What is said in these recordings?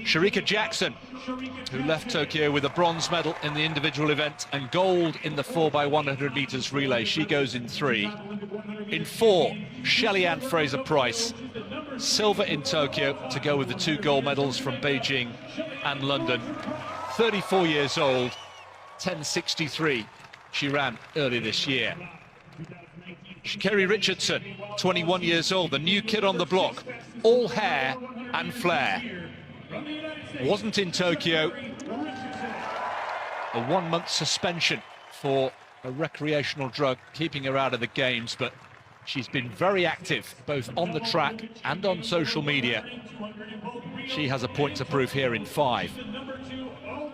Shericka Jackson, who left Tokyo with a bronze medal in the individual event and gold in the 4x100 meters relay. She goes in 3. In 4, Shelly-Ann Fraser-Pryce, silver in Tokyo to go with the 2 gold medals from Beijing and London. 34 years old, 10.63 she ran earlier this year. Sha'Carri Richardson, 21 years old, the new kid on the block, all hair and flair. Wasn't in Tokyo. A 1-month suspension for a recreational drug, keeping her out of the games, but she's been very active, both on the track and on social media. She has a point to prove here in 5.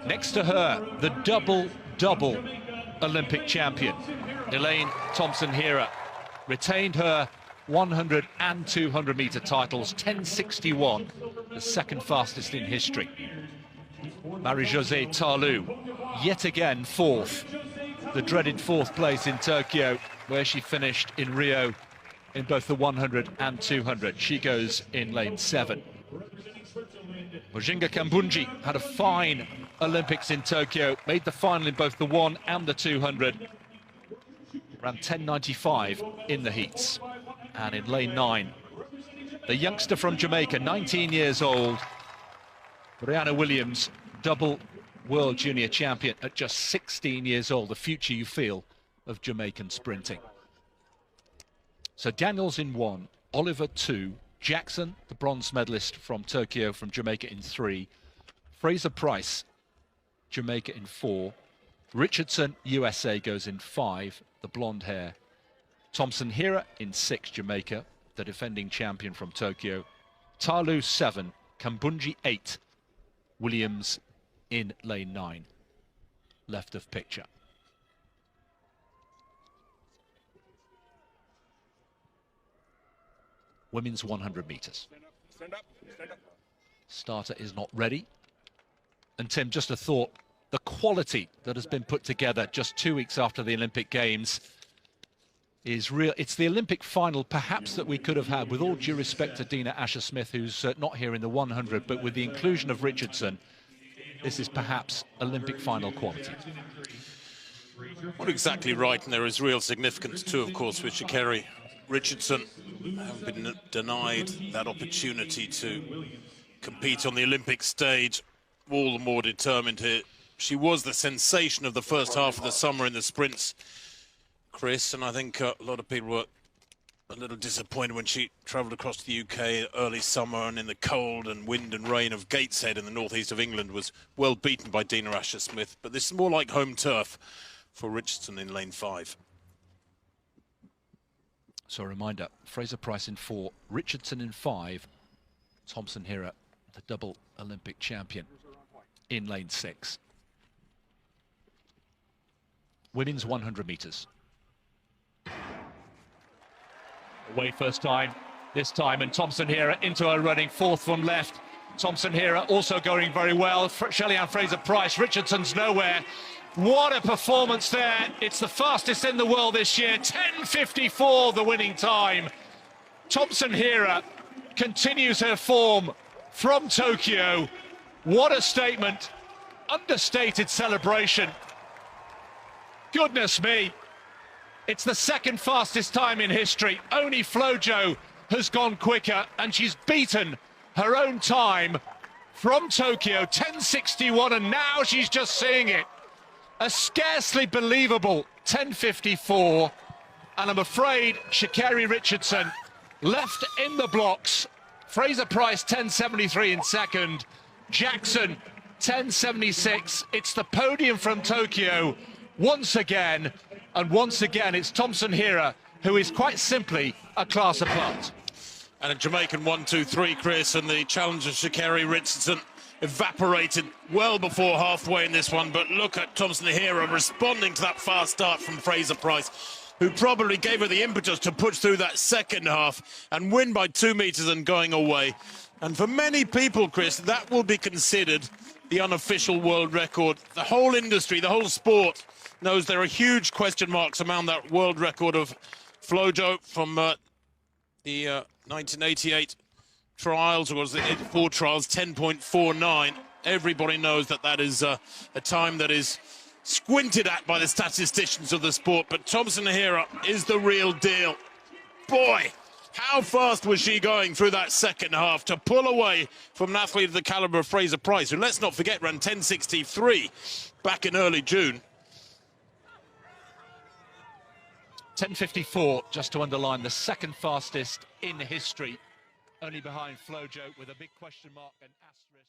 Next to her, the double Olympic champion, Elaine Thompson-Herah, retained her 100 and 200 meter titles, 10.61, the second fastest in history. Marie-Josée Ta Lou, yet again 4th, the dreaded 4th place in Tokyo, where she finished in Rio in both the 100 and 200. She goes in lane 7. Mujinga Kambundji had a fine Olympics in Tokyo, made the final in both the 1 and the 200. Ran 10.95 in the heats. And in lane 9, the youngster from Jamaica, 19 years old, Briana Williams, double world junior champion at just 16 years old, the future, you feel, of Jamaican sprinting. So Daniels in 1, Oliver 2, Jackson, the bronze medalist from Tokyo, from Jamaica, in 3, Fraser-Pryce, Jamaica, in 4, Richardson, USA, goes in 5, the blonde hair, Thompson-Herah in 6, Jamaica, the defending champion from Tokyo, Ta Lou 7, Kambundji 8, Williams in lane 9, left of picture. Women's 100 meters. Stand up. Starter is not ready. And Tim, just a thought, the quality that has been put together just 2 weeks after the Olympic Games is real. It's the Olympic final, perhaps, that we could have had, with all due respect to Dina Asher-Smith, who's not here in the 100, but with the inclusion of Richardson, this is perhaps Olympic final quality. Not exactly right, and there is real significance too, of course, with Sha'Carri Richardson having been denied that opportunity to compete on the Olympic stage. All the more determined here. She was the sensation of the first half of the summer in the sprints, Chris, and I think a lot of people were a little disappointed when she travelled across to the UK early summer, and in the cold and wind and rain of Gateshead in the northeast of England was well beaten by Dina Asher-Smith. But this is more like home turf for Richardson in lane 5. So a reminder, Fraser-Pryce in 4, Richardson in 5, Thompson-Herah, the double Olympic champion, in lane 6. Women's 100 meters. Away first time, this time, and Thompson-Herah into her running, 4th from left. Thompson-Herah also going very well. Shelly-Ann Fraser-Pryce, Richardson's nowhere. What a performance there. It's the fastest in the world this year. 10.54 the winning time. Thompson-Herah continues her form from Tokyo. What a statement. Understated celebration. Goodness me. It's the second fastest time in history. Only Flojo has gone quicker, and she's beaten her own time from Tokyo, 10.61, and now she's just seeing it. A scarcely believable 10.54, and I'm afraid Sha'Carri Richardson left in the blocks. Fraser-Pryce 10.73 in second, Jackson 10.76. It's the podium from Tokyo once again, and once again it's Thompson-Herah who is quite simply a class apart. And a Jamaican 1-2-3, Chris, and the challenge of Sha'Carri Richardson evaporated well before halfway in this one. But look at Thompson-Herah responding to that fast start from Fraser-Pryce, who probably gave her the impetus to push through that second half and win by 2 meters and going away. And for many people, Chris, that will be considered the unofficial world record. The whole industry, the whole sport knows there are huge question marks around that world record of Flojo from the 1988 trials, or was it 4 trials, 10.49. Everybody knows that that is a time that is squinted at by the statisticians of the sport, but Thompson-Herah is the real deal. Boy, how fast was she going through that second half to pull away from an athlete of the caliber of Fraser-Pryce, who, let's not forget, ran 10.63 back in early June. 10.54, just to underline, the second fastest in history, only behind Flojo with a big question mark and asterisk.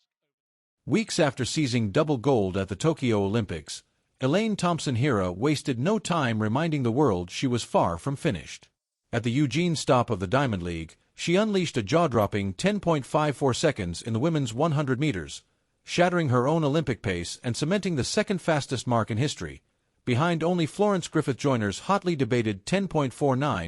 Weeks after seizing double gold at the Tokyo Olympics, Elaine Thompson-Herah wasted no time reminding the world she was far from finished. At the Eugene stop of the Diamond League, she unleashed a jaw-dropping 10.54 seconds in the women's 100 meters, shattering her own Olympic pace and cementing the second fastest mark in history, behind only Florence Griffith-Joyner's hotly debated 10.49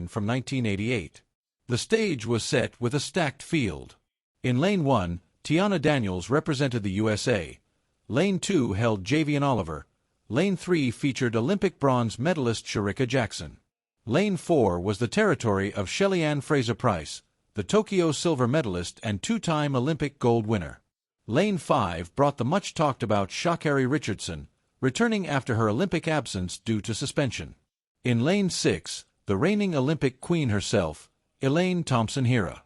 from 1988. The stage was set with a stacked field. In Lane 1, Tiana Daniels represented the USA. Lane 2 held Javianne Oliver. Lane 3 featured Olympic bronze medalist Shericka Jackson. Lane 4 was the territory of Shelly-Ann Fraser-Pryce, the Tokyo silver medalist and 2-time Olympic gold winner. Lane 5 brought the much-talked-about Sha'Carri Richardson, returning after her Olympic absence due to suspension. In Lane 6, the reigning Olympic queen herself, Elaine Thompson-Herah.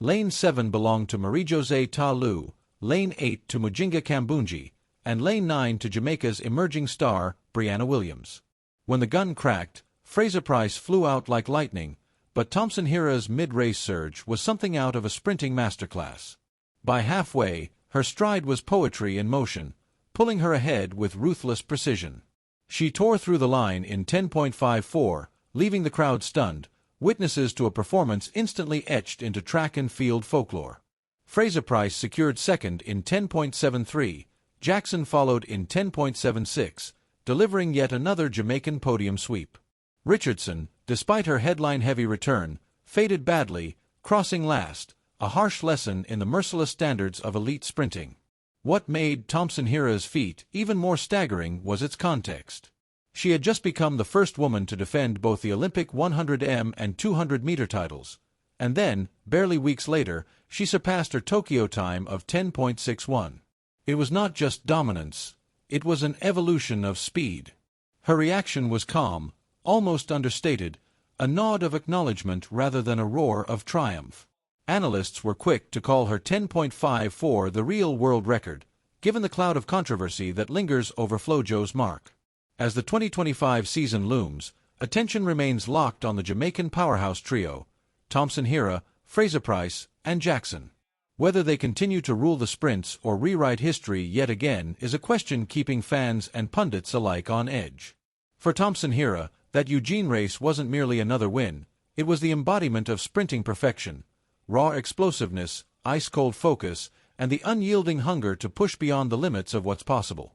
Lane 7 belonged to Marie-Josée Ta Lou, Lane 8 to Mujinga Kambundji, and Lane 9 to Jamaica's emerging star, Briana Williams. When the gun cracked, Fraser-Pryce flew out like lightning, but Thompson-Herah's mid-race surge was something out of a sprinting masterclass. By halfway, her stride was poetry in motion, pulling her ahead with ruthless precision. She tore through the line in 10.54, leaving the crowd stunned, witnesses to a performance instantly etched into track and field folklore. Fraser-Pryce secured second in 10.73, Jackson followed in 10.76, delivering yet another Jamaican podium sweep. Richardson, despite her headline-heavy return, faded badly, crossing last, a harsh lesson in the merciless standards of elite sprinting. What made Thompson-Herah's feat even more staggering was its context. She had just become the first woman to defend both the Olympic 100m and 200-meter titles, and then, barely weeks later, she surpassed her Tokyo time of 10.61. It was not just dominance, it was an evolution of speed. Her reaction was calm, almost understated, a nod of acknowledgement rather than a roar of triumph. Analysts were quick to call her 10.54 the real world record, given the cloud of controversy that lingers over Flojo's mark. As the 2025 season looms, attention remains locked on the Jamaican powerhouse trio, Thompson-Herah, Fraser-Pryce, and Jackson. Whether they continue to rule the sprints or rewrite history yet again is a question keeping fans and pundits alike on edge. For Thompson-Herah, that Eugene race wasn't merely another win, it was the embodiment of sprinting perfection, raw explosiveness, ice-cold focus, and the unyielding hunger to push beyond the limits of what's possible.